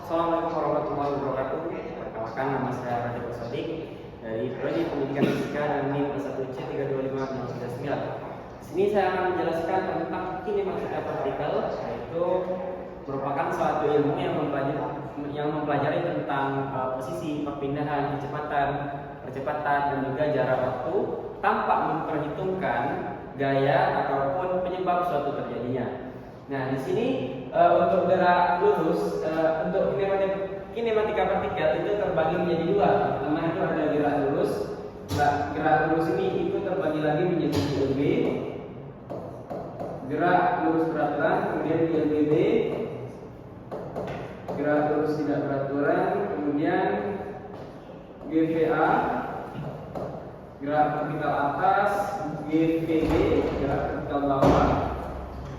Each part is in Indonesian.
Assalamualaikum warahmatullahi wabarakatuh. Perkenalkan, nama saya Radit Sodik dari Prodi Pendidikan Fisika dan NIM 1C325639. Di sini saya akan menjelaskan tentang kinematika partikel, yaitu merupakan suatu ilmu yang mempelajari tentang posisi, perpindahan, percepatan, dan juga jarak waktu tanpa memperhitungkan gaya ataupun penyebab suatu terjadinya. Nah, di sini untuk gerak lurus, untuk kinematika partikel itu terbagi menjadi dua. Pertama itu ada gerak lurus. Gerak lurus ini itu terbagi lagi menjadi GLB, gerak lurus beraturan, kemudian GLBB, gerak lurus tidak beraturan, kemudian GVA, gerak vertikal atas, GVB, gerak vertikal bawah,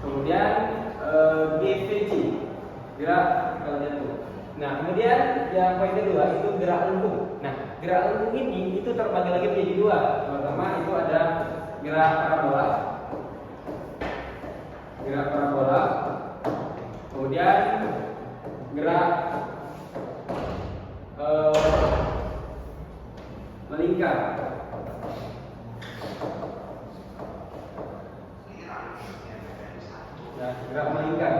kemudian GVJ, gerak vertikal jatuh. Nah, kemudian yang poin kedua itu gerak lengkung. Nah, gerak lengkung ini itu terbagi lagi menjadi dua. Pertama itu ada gerak parabola, kemudian gerak melingkar. Nah, gerak melingkar.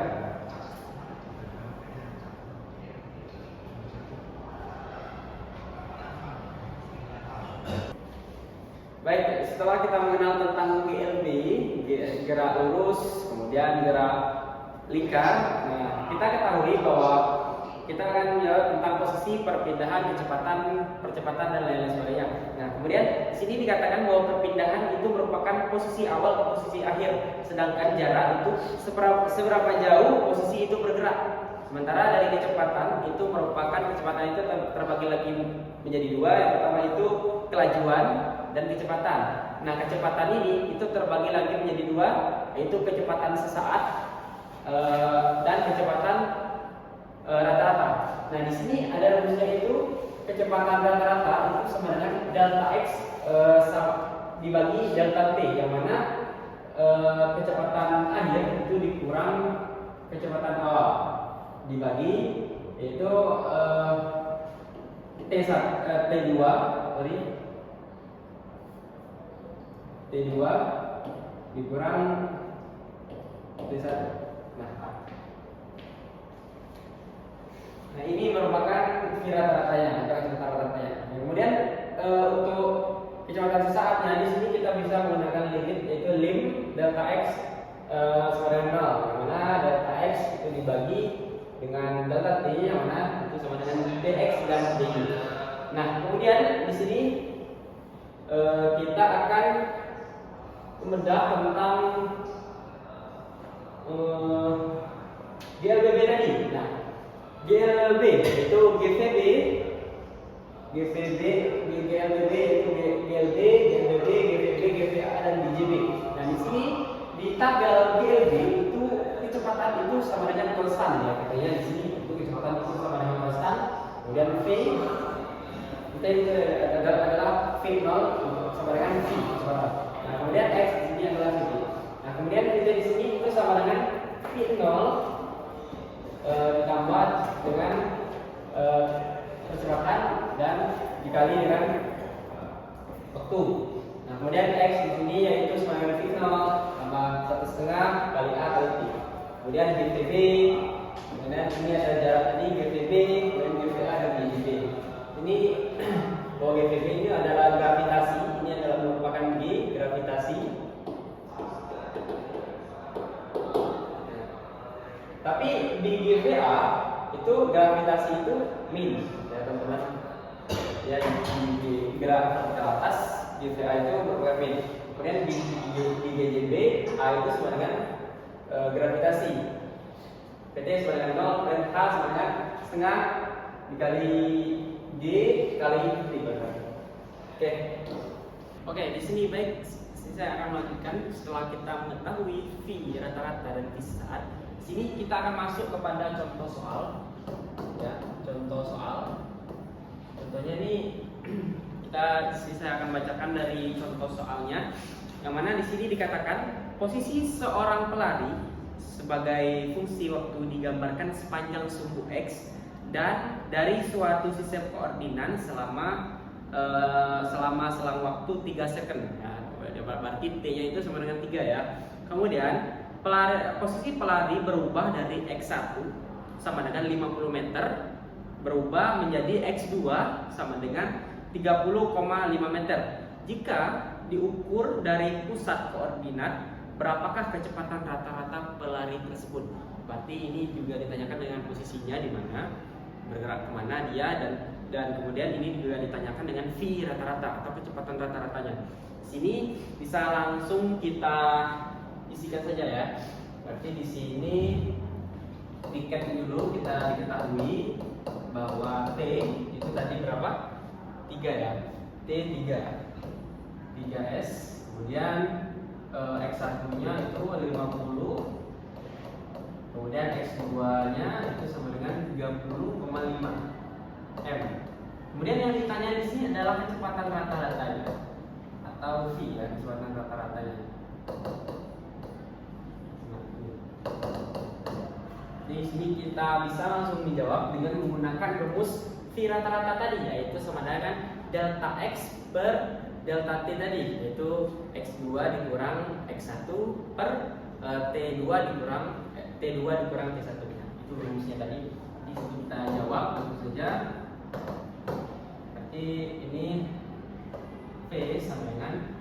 Baik, setelah kita mengenal tentang GLB, gerak lurus, kemudian gerak lingkar, nah, kita ketahui bahwa kita akan menjawab tentang posisi, perpindahan, percepatan dan lain-lain sebagainya. Nah, kemudian di sini dikatakan bahwa perpindahan itu merupakan posisi awal ke posisi akhir, sedangkan jarak itu seberapa jauh posisi itu bergerak. Sementara dari kecepatan itu merupakan kecepatan itu terbagi lagi menjadi dua. Yang pertama itu kelajuan dan kecepatan. Nah, kecepatan ini itu terbagi lagi menjadi dua, yaitu kecepatan sesaat dan kecepatan rata-rata. Nah, di sini ada rumusnya, itu kecepatan rata-rata itu sama dengan delta x dibagi delta t, yang mana kecepatan akhir itu dikurang kecepatan awal dibagi, yaitu T2 dikurang T1. Nah, ini merupakan rata-ratanya, rata-ratanya. Kemudian untuk kecepatan sesaatnya di sini kita bisa menggunakan limit, yaitu lim delta x sama dengan 0, yang mana delta x itu dibagi dengan delta t, yang mana itu sama dengan dx dan dy. Nah, kemudian di sini kita akan membedah tentang GLBB tadi. Nah, GLB itu GVB itu GLB, GVA dan GJB. Nah, di sini di tabel GLB itu kecepatan itu sama dengan konstan, ya katanya di sini itu kecepatan itu sama dengan konstan. Kemudian V itu adalah V0 sama dengan V kecepatan. Nah, kemudian X di sini adalah V. Nah, kemudian kita di sini itu sama dengan V0 ditambah dengan kecepatan dan dikali dengan waktu. Nah, kemudian X di sini yaitu sama dengan V0 tambah 1,5 kali A kali T. Kemudian GTB, kemudian ini ada jarak tadi GTB, kemudian GVA dan GJB. Ini bahwa GTB ini adalah gravitasi, ini adalah merupakan G, gravitasi. Tapi di GVA itu gravitasi itu min, ya teman-teman. Ya, di gerak ke atas GVA itu merupakan min. Kemudian di GJB A itu sama dengan gravitasi. PT sama dengan 0 dan H sama dengan setengah dikali G kali T. Oke, di sini baik. Saya akan melanjutkan setelah kita mengetahui V rata-rata dan V saat. Di sini kita akan masuk kepada contoh soal. Ya, contoh soal. Contohnya ini saya akan bacakan dari contoh soalnya, yang mana di sini dikatakan posisi seorang pelari sebagai fungsi waktu digambarkan sepanjang sumbu X dan dari suatu sistem koordinat selama selang waktu 3 second. Nah, berarti T-nya itu sama dengan 3 ya. Kemudian posisi pelari berubah dari X1 sama dengan 50 meter berubah menjadi X2 sama dengan 30,5 meter. Jika diukur dari pusat koordinat, berapakah kecepatan rata-rata pelari tersebut? Berarti ini juga ditanyakan dengan posisinya di mana, bergerak kemana dia, dan kemudian ini juga ditanyakan dengan V rata-rata atau kecepatan rata-ratanya. Di sini bisa langsung kita isikan saja ya. Berarti di sini tiket dulu kita diketahui bahwa T itu tadi berapa? 3 ya. T 3S. Kemudian X1 nya itu 50. Kemudian X2 nya itu sama dengan 30,5 M. Kemudian yang ditanya di sini adalah kecepatan rata-ratanya atau V ya, kecepatan rata-ratanya. Di sini kita bisa langsung menjawab dengan menggunakan rumus V rata-rata tadi, yaitu sama dengan delta X per delta T tadi, yaitu X2 dikurang X1 per T2 dikurang T1. Itu rumusnya tadi. Di sini kita jawab langsung saja. Berarti ini V sama dengan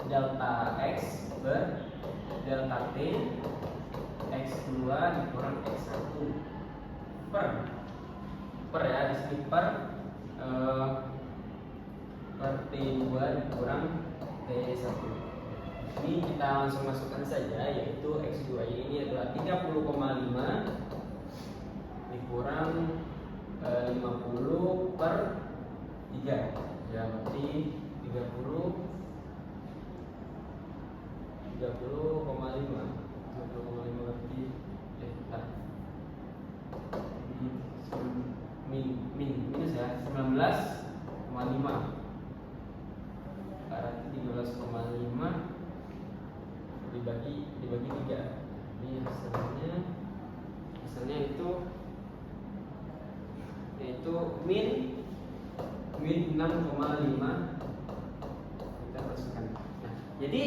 delta X per delta T X2 dikurang X1 per ya, di sini per T2 dikurang T1. Ini kita langsung masukkan saja, yaitu X2 ini adalah 30,5 dikurang 50 per 3 ya, berarti 30,5 berarti minus ya, 19,5 berarti 13,5 dibagi 3. Ini hasilnya itu min 6,5 kita masukkan. Nah, jadi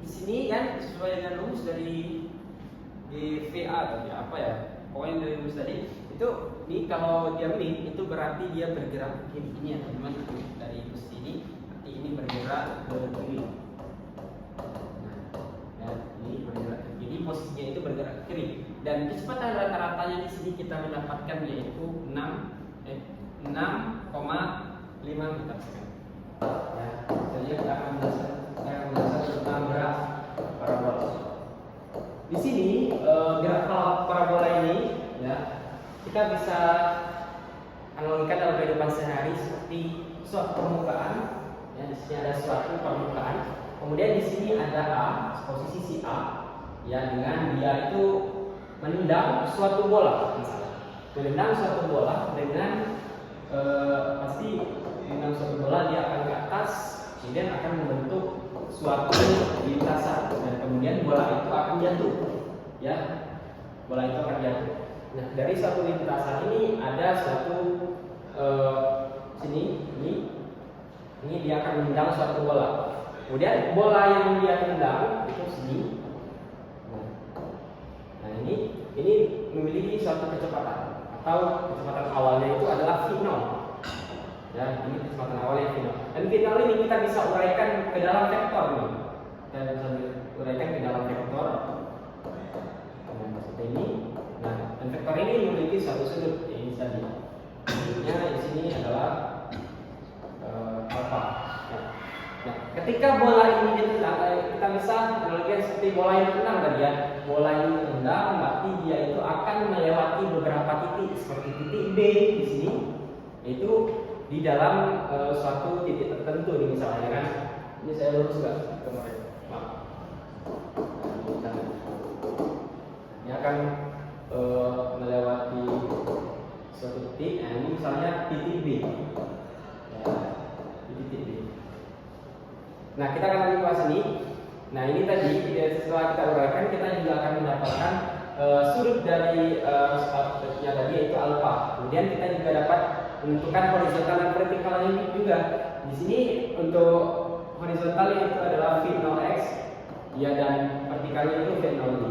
di sini kan sesuai dengan rumus dari GVA tadi apa ya? Pokoknya dari rumus tadi itu ini kalau dia min itu berarti dia bergerak ke kiri. Ini ya teman-teman, dari rumus ini berarti ini bergerak ke kiri. Ini bergerak ke kiri, posisinya itu bergerak ke kiri, dan kecepatan rata-ratanya di sini kita mendapatkan yaitu 6,5 meter second. Ya, jadi kita akan menjelaskan tentang gerak parabola. Di sini gerak parabola ini ya kita bisa analogikan dalam kehidupan sehari seperti suatu permukaan. Ya, di sini ada suatu permukaan. Kemudian di sini ada A, posisi si A, ya, dengan dia itu menendang suatu bola, misalnya. Menendang suatu bola dengan pasti menendang suatu bola dia akan ke atas, kemudian akan membentuk suatu lintasan, dan kemudian bola itu akan jatuh, ya, bola itu akan jatuh. Nah, dari suatu lintasan ini ada suatu ini dia akan menendang suatu bola. Kemudian bola yang dia tendang itu sini. Nah, ini memiliki suatu kecepatan atau kecepatan awalnya itu adalah V0. Ya, ini kecepatan awalnya V0. Dan V0 ini kita bisa uraikan ke dalam vektor nih. Kita bisa uraikan ke dalam vektor. Seperti ini. Nah, dan vektor ini memiliki suatu sudut. Ini tadi. Sudutnya di sini adalah alfa. Nah, ketika bola ini ditendang, kita bisa analogikan seperti bola yang ditendang tadi ya. Bola ini ditendang, berarti dia itu akan melewati beberapa titik seperti titik B di sini, yaitu di dalam suatu titik tertentu nih misalnya kan. Ini saya lurus nggak kemarin? Maaf. Ini akan melewati suatu titik. Nah, ini misalnya titik B. Ya, titik B. Nah, kita akan lanjut ke sini. Nah, ini tadi setelah kita uraikan, kita juga akan mendapatkan sudut dari yang tadi yaitu alfa. Kemudian kita juga dapat menentukan horizontal dan vertikalnya juga. Di sini untuk horizontal itu adalah V0x, ya, dan vertikalnya itu V0y.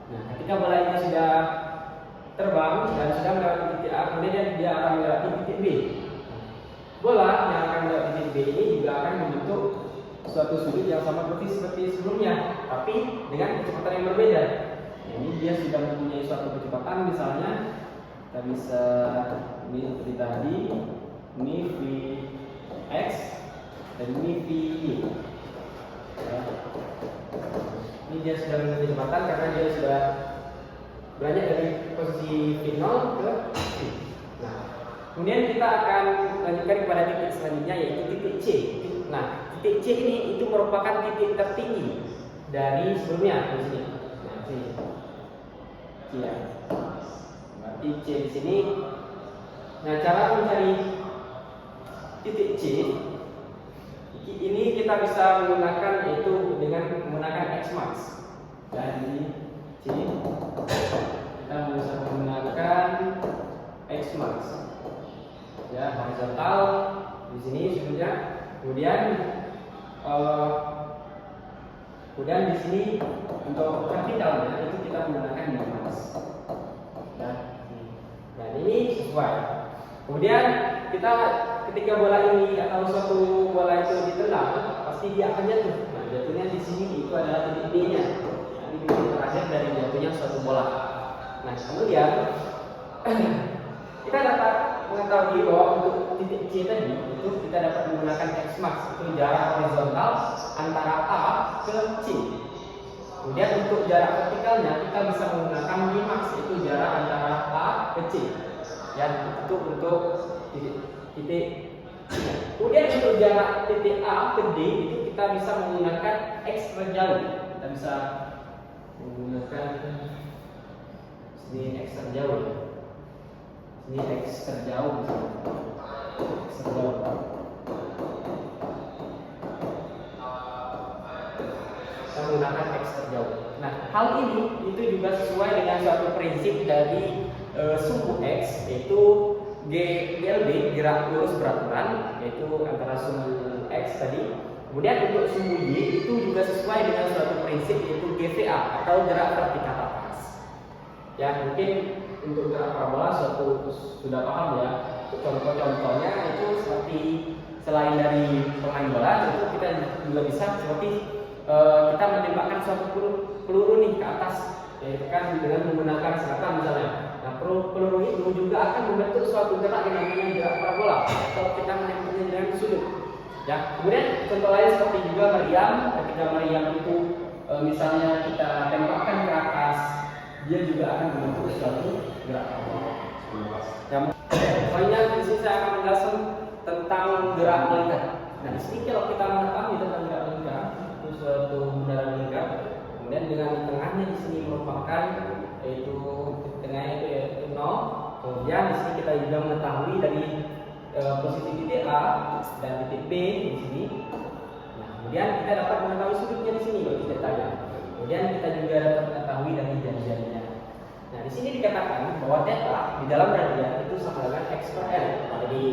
Nah, ketika bola ini sudah terbang dan sudah melewati titik A, kemudian dia akan melewati titik B. Bola yang akan melewati titik B ini juga akan membentuk suatu sudut yang sama persis seperti sebelumnya, tapi dengan kecepatan yang berbeda. Ini dia sudah mempunyai suatu kecepatan, misalnya kita bisa ini seperti tadi, ini Vx dan ini Vy. Ya. Ini dia sudah mempunyai kecepatan karena dia sudah beranjak dari posisi V0 ke V. Nah, kemudian kita akan lanjutkan kepada titik selanjutnya yaitu titik C. Nah, titik C ini itu merupakan titik tertinggi dari sebelumnya di sini. Nah, sini. Ya. Berarti C di sini. Nah, cara mencari titik C ini kita bisa menggunakan yaitu dengan menggunakan X-max. Dan C kita bisa menggunakan X-max. Ya, horizontal di sini sudutnya. Kemudian di sini untuk vertikalnya itu kita menggunakan X-max. Dan ini sesuai. Kemudian kita ketika bola ini atau suatu bola itu ditendang, pasti dia akan jatuh. Nah, jatuhnya di sini itu adalah titik B-nya. Nah, ini titik terakhir dari jatuhnya suatu bola. Nah, kemudian kita dapat mengetahui bahwa untuk titik C tadi itu kita dapat menggunakan X-max, itu jarak horizontal antara A ke C. Kemudian untuk jarak vertikalnya kita bisa menggunakan Y-max, itu jarak antara A ke C. Ya, itu untuk titik. Kemudian untuk jarak titik A ke D itu kita bisa menggunakan X terjauh. Kita bisa menggunakan ini X terjauh. Ini X terjauh. X terjauh. Kita menggunakan X terjauh. Nah, hal ini itu juga sesuai dengan suatu prinsip dari sumbu X, yaitu GLB, gerak lurus beraturan, yaitu antara sumbu X tadi. Kemudian untuk sumbu Y itu juga sesuai dengan suatu prinsip, yaitu GVA atau gerak vertikal atas. Ya, mungkin untuk gerak parabola sudah paham ya. Contoh-contohnya itu seperti selain dari pemain bola, itu kita juga bisa seperti kita menembakkan suatu peluru nih ke atas, yaitu kan dengan menggunakan senapan misalnya. Nah, peluru itu juga akan membentuk suatu gerak yang namanya gerak parabola kalau kita menembaknya dengan sudut. Ya, kemudian contoh lain seperti juga meriam. Ketika meriam itu misalnya kita tembakkan ke atas, dia juga akan membentuk suatu gerak parabola. Poinnya di sini saya akan menjelaskan tentang gerak melingkar. Nah, di sini kalau kita mengetahui tentang gerak melingkar, itu suatu benda melingkar. Kemudian dengan di tengahnya di sini merupakan yaitu tengahnya itu yaitu 0. Kemudian di sini kita juga mengetahui dari posisi titik A dan titik B di sini. Nah, kemudian kita dapat mengetahui sudutnya di sini kalau kita tanya. Kemudian kita juga dapat mengetahui dari jari-jarinya. Nah, di sini dikatakan bahwa theta di dalam radian itu sama dengan x per l. Jadi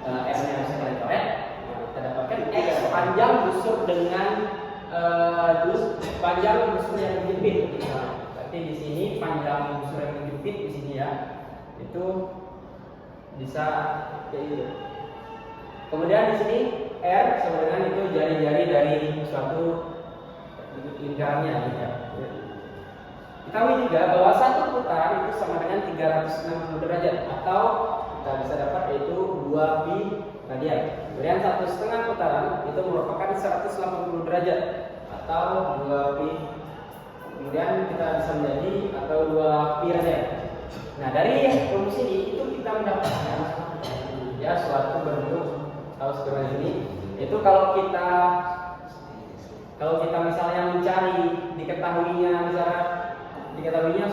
r-nya bisa kita coret. Nah, kita dapatkan x panjang busur dengan panjang busur yang menjepit. Nah, berarti di sini panjang busur yang menjepit di sini ya, itu bisa kayak gitu. Kemudian di sini r sama dengan itu jari-jari dari suatu lingkarannya. Ya. Ketahui juga bahwa satu putaran itu sama dengan 360 derajat atau kita bisa dapat yaitu 2 pi radian. Kemudian 1,5 putaran itu merupakan 180 derajat atau 2 pi. Kemudian kita bisa menjadi atau 2 pi radian. Nah, dari rumus ini itu kita mendapatkan ya suatu bentuk atau seperti ini. Itu kalau kita misalnya mencari diketahuinya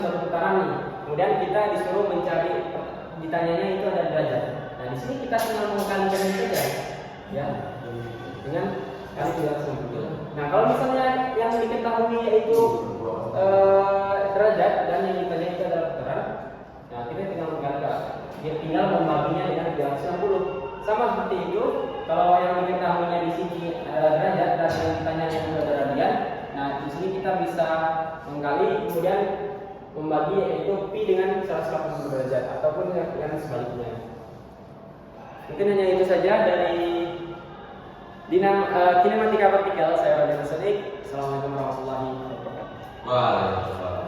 suatu putaran nih, kemudian kita disuruh mencari, ditanyanya itu ada derajat. Nah, di sini kita tinggal mengkalikan saja, ya, dengan kali 260. Nah, kalau misalnya yang diketahui yaitu derajat dan yang ditanya itu adalah putaran. Nah, kita tinggal membaginya dengan bilangan 90. Sama seperti itu, kalau yang diketahuinya di sini adalah derajat dan yang ditanya adalah radian. Nah, di sini kita bisa mengkali kemudian membagi yaitu pi dengan 180 derajat ataupun yang sebaliknya. Mungkin hanya itu saja dari kinematika partikel. Saya Raden Sodik. Assalamualaikum warahmatullahi wabarakatuh. Waalaikumsalam.